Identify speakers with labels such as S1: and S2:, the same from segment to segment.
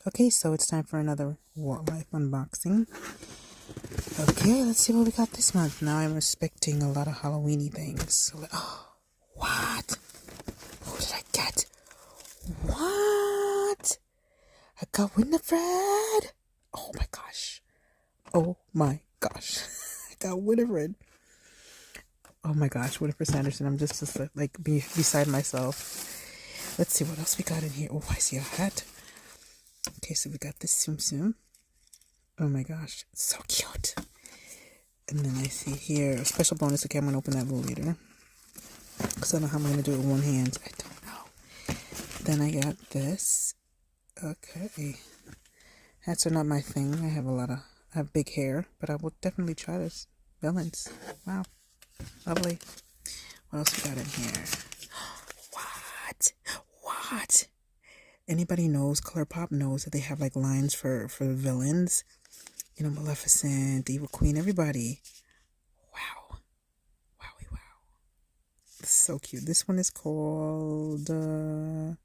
S1: Okay, so it's time for another Walt Life unboxing. Okay, let's see what we got this month. Now I'm expecting a lot of Halloweeny things. What? Who did I get? What? I got Winifred. Oh my gosh. Oh my gosh. I got Winifred. Oh my gosh, Winifred Sanderson. I'm just beside myself. Let's see what else we got in here. Oh, I see a hat. Okay, so we got this Tsum Tsum. Oh my gosh, it's so cute. And then I see here a special bonus. Okay, I'm going to open that a little later, because I don't know how I'm going to do it with one hand. I don't know. Then I got this. Okay. Hats are not my thing. I have big hair, but I will definitely try this. Villains. Wow. Lovely. What else we got in here? What? Anybody knows, ColourPop knows that they have like lines for the villains. You know, Maleficent, Evil Queen, everybody. Wow. Wowie wow. So cute. This one is called, let's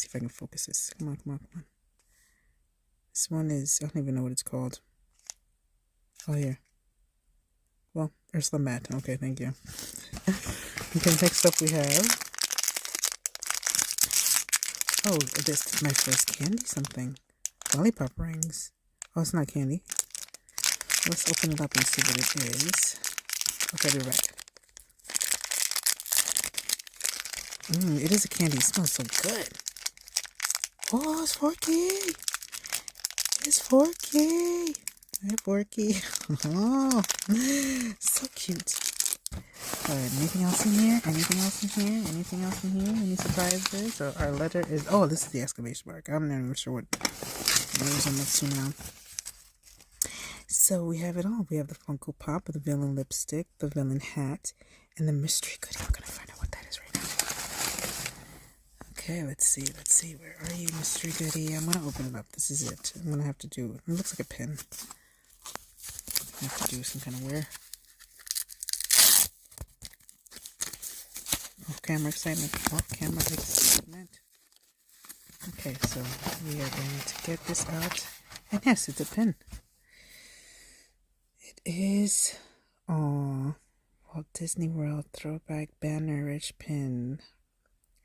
S1: see if I can focus this. Come on. This one is, I don't even know what it's called. Oh, here. Well, Ursula Matt. Okay, thank you. Okay, next up we have, oh, this is my first candy something. Lollipop rings. Oh, it's not candy. Let's open it up and see what it is. Okay, I'll be back. It is a candy. It smells so good. Oh, it's Forky. It's Forky. Hi, Forky. Oh, so cute. Alright, anything else in here? Any surprises? So our letter is, oh, this is the exclamation mark. I'm not even sure what letters I'm up to now. So we have it all. We have the Funko Pop, the villain lipstick, the villain hat, and the mystery goodie. We're going to find out what that is right now. Okay, let's see. Where are you, mystery goodie? I'm going to open it up. This is it. I'm going to have to do, it looks like a pin. I have to do some kind of wear. Off camera excitement. Okay, so we are going to get this out. And yes, it's a pin. It is, Walt Disney World throwback banner-ish pin.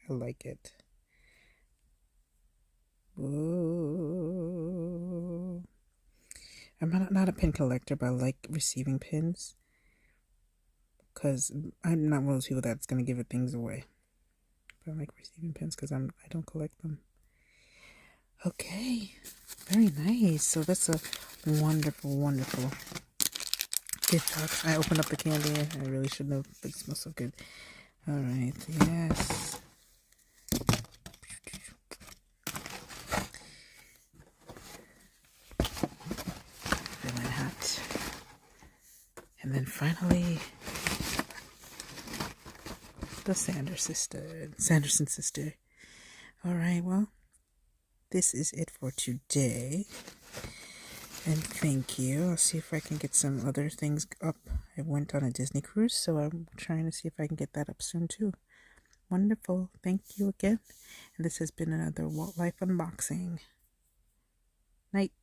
S1: I like it. Whoa. I'm not a pin collector, but I like receiving pins. Because I'm not one of those people that's going to give things away. But I like receiving pins because I don't collect them. Okay. Very nice. So that's a wonderful gift box. I opened up the candy. I really shouldn't have, but it smells so good. Alright. Yes. Villain hat. And then finally, the Sanderson sister. Alright, well, this is it for today. And thank you. I'll see if I can get some other things up. I went on a Disney cruise, so I'm trying to see if I can get that up soon too. Wonderful. Thank you again. And this has been another Walt Life unboxing. Night.